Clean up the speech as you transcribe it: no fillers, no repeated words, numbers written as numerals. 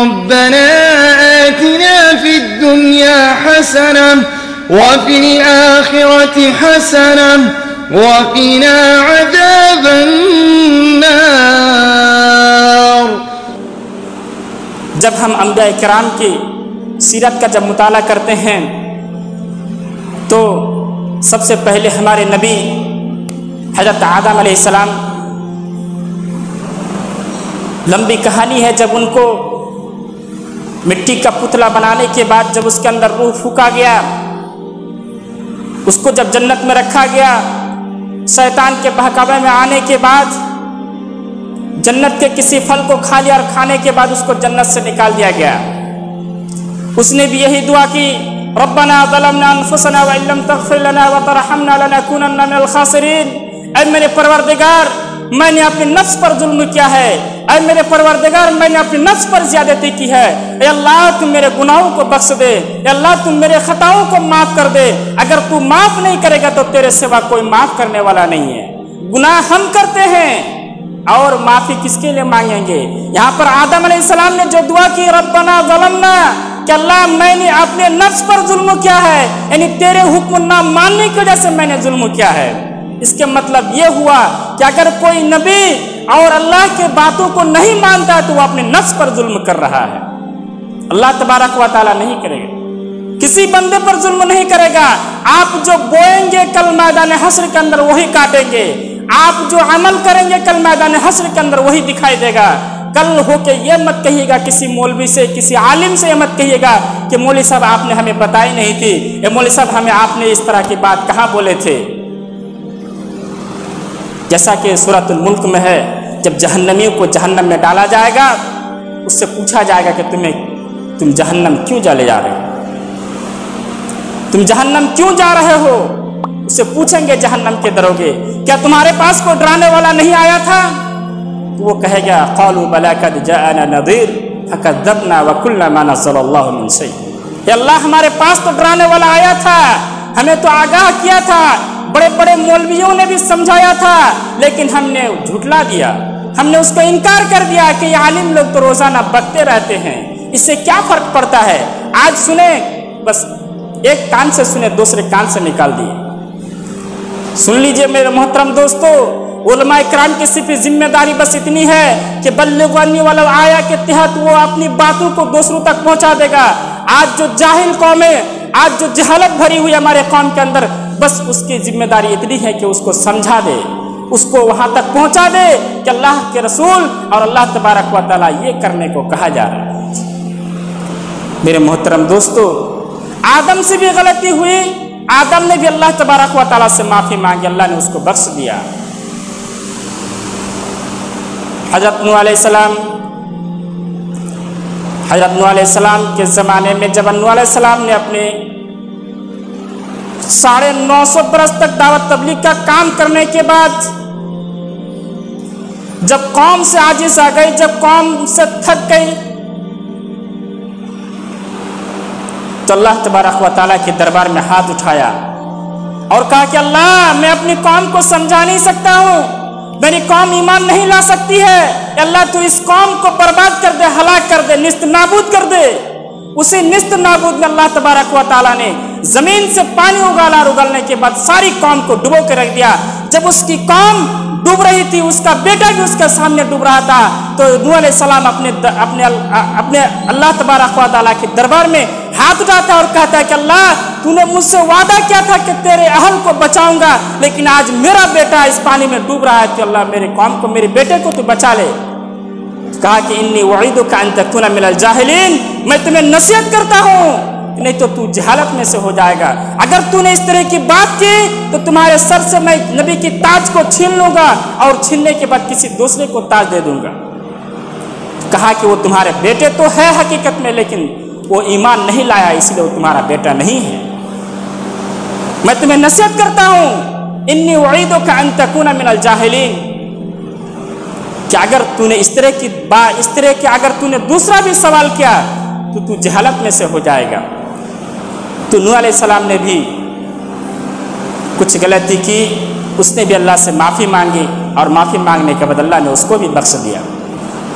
ربنا آتنا في الدنيا حسنة وفي الآخرة حسنة وقنا عذاب النار۔ جب ہم انبیاء کرام کی سیرت کا جب مطالعہ کرتے ہیں تو سب سے پہلے ہمارے نبی حضرت آدم علیہ السلام، لمبی کہانی ہے، جب ان کو مٹی کا پتلا بنانے کے بعد جب اس کے اندر روح پھونکا گیا، اس کو جب جنت میں رکھا گیا، شیطان کے بہکاوے میں آنے کے بعد جنت کے کسی پھل کو کھا لیا اور کھانے کے بعد اس کو جنت سے نکال دیا گیا۔ اس نے بھی یہی دعا کی، ربنا ظلمنا انفسنا وان لم تغفر لنا وترحمنا لنكونن من الخاسرین۔ اے میرے پروردگار، میں نے اپنے نفس پر ظلم کیا ہے، اے میرے پروردگار میں نے اپنے نفس پر زیادتی کی ہے، اے اللہ تم میرے گناہوں کو بخش دے، اے اللہ تم میرے خطاؤں کو معاف کر دے، اگر تو معاف نہیں کرے گا تو تیرے سوا کوئی معاف کرنے والا نہیں ہے۔ گناہ ہم کرتے ہیں اور معافی کس کے لیے مانگیں گے؟ یہاں پر آدم علیہ السلام نے جو دعا کی، ربنا ظلمنا، کہ اللہ میں نے اپنے نفس پر ظلم کیا ہے، یعنی تیرے حکم نہ ماننے کی وجہ سے میں نے ظلم کیا ہے۔ اس کے مطلب یہ ہوا کہ اگر کوئی نبی اور اللہ کے باتوں کو نہیں مانتا ہے تو وہ اپنے نفس پر ظلم کر رہا ہے۔ اللہ تبارک و تعالیٰ نہیں کرے گا، کسی بندے پر ظلم نہیں کرے گا۔ آپ جو بوئیں گے کل میدان حشر کے اندر وہی کاٹیں گے، آپ جو عمل کریں گے کل میدان حشر کے اندر وہی دکھائی دے گا۔ کل ہو کے یہ مت کہیے گا کسی مولوی سے، کسی عالم سے یہ مت کہیے گا کہ مولوی صاحب آپ نے ہمیں بتائی نہیں تھی، اے مولوی صاحب ہمیں آپ نے اس طرح کی بات کہاں بولے تھے۔ جیسا کہ سورۃ الملک میں ہے، جب جہنمیوں کو جہنم میں ڈالا جائے گا، اس سے پوچھا جائے گا کہ تم جہنم کیوں جلے جا رہے ہو، تم جہنم کیوں جا رہے ہو؟ اس سے پوچھیں گے جہنم کے دروگے، کیا تمہارے پاس کوئی ڈرانے والا نہیں آیا تھا؟ تو وہ کہے گا قالوا بلی قد جاءنا نذیر فکذبنا وقلنا ما نزل اللہ من شیء۔ کہ اللہ ہمارے پاس تو ڈرانے والا آیا تھا، ہمیں تو آگاہ کیا تھا، بڑے بڑے مولویوں نے بھی سمجھایا تھا، لیکن ہم نے جھٹلا دیا، ہم نے اس کو انکار کر دیا کہ یہ عالم لوگ تو روزانہ بکتے رہتے ہیں، اس سے کیا فرق پڑتا ہے۔ آج سنیں، بس ایک کان سے سنیں دوسرے کان سے نکال دیے۔ سن لیجئے میرے محترم دوستو، علماء کرام کی صرف ذمہ داری بس اتنی ہے کہ بلغوا انی ولو آیا کے تحت وہ اپنی باتوں کو دوسروں تک پہنچا دے گا۔ آج جو جاہل قوم ہے، آج جو جہالت بھری ہوئی ہمارے قوم کے اندر، بس اس کی ذمہ داری اتنی ہے کہ اس کو سمجھا دے، اس کو وہاں تک پہنچا دے کہ اللہ کے رسول اور اللہ تبارک و تعالیٰ یہ کرنے کو کہا جا رہا ہے۔ میرے محترم دوستو، آدم سے بھی غلطی ہوئی، آدم نے بھی اللہ تبارک و تعالیٰ سے معافی مانگی، اللہ نے اس کو بخش دیا۔ حضرت نوح علیہ السلام کے زمانے میں جب نوح علیہ السلام نے اپنے 950 برس تک دعوت تبلیغ کا کام کرنے کے بعد جب قوم سے عاجز آ گئی، جب قوم سے تھک گئی، تو اللہ تبارک و تعالیٰ کے دربار میں ہاتھ اٹھایا اور کہا کہ اللہ میں اپنی قوم کو سمجھا نہیں سکتا ہوں، میری قوم ایمان نہیں لا سکتی ہے، اللہ تو اس قوم کو برباد کر دے، ہلاک کر دے، نیست نابود کر دے۔ اسی نیست نابود میں اللہ تبارک و تعالیٰ نے زمین سے پانی اگالا اور اگلنے کے بعد ساری قوم کو ڈبو کے رکھ دیا۔ جب اس کی قوم ڈوب رہی تھی، اس کا بیٹا بھی اس کے سامنے ڈوب رہا تھا، تو نوح علیہ السلام اپنے اللہ تبارک و تعالیٰ کے دربار میں ہاتھ اٹھاتا اور کہتا ہے کہ اللہ تو نے مجھ سے وعدہ کیا تھا کہ تیرے اہل کو بچاؤں گا، لیکن آج میرا بیٹا اس پانی میں ڈوب رہا ہے، تو اللہ میرے قوم کو، میرے بیٹے کو تو بچا لے۔ کہا کہ انی اعیدک ان تکون من الجاہلین، میں تمہیں نصیحت کرتا ہوں، نہیں تو تو جہالت میں سے ہو جائے گا۔ اگر تو نے اس طرح کی بات کی تو تمہارے سر سے میں نبی کی تاج کو چھین لوں گا اور چھیننے کے بعد کسی دوسرے کو تاج دے دوں گا۔ کہا کہ وہ تمہارے بیٹے تو ہے حقیقت میں، لیکن وہ ایمان نہیں لایا، اس لیے وہ تمہارا بیٹا نہیں ہے۔ میں تمہیں نصیحت کرتا ہوں، انی اعیدک ان تکون من الجاہلین، کہ اگر تو نے اس طرح کی اگر تو نے دوسرا بھی سوال کیا تو تو جہالت میں سے ہو جائے گا۔ تو نوح علیہ السلام نے بھی کچھ غلطی کی، اس نے بھی اللہ سے معافی مانگی، اور معافی مانگنے کے بعد اللہ نے اس کو بھی بخش دیا۔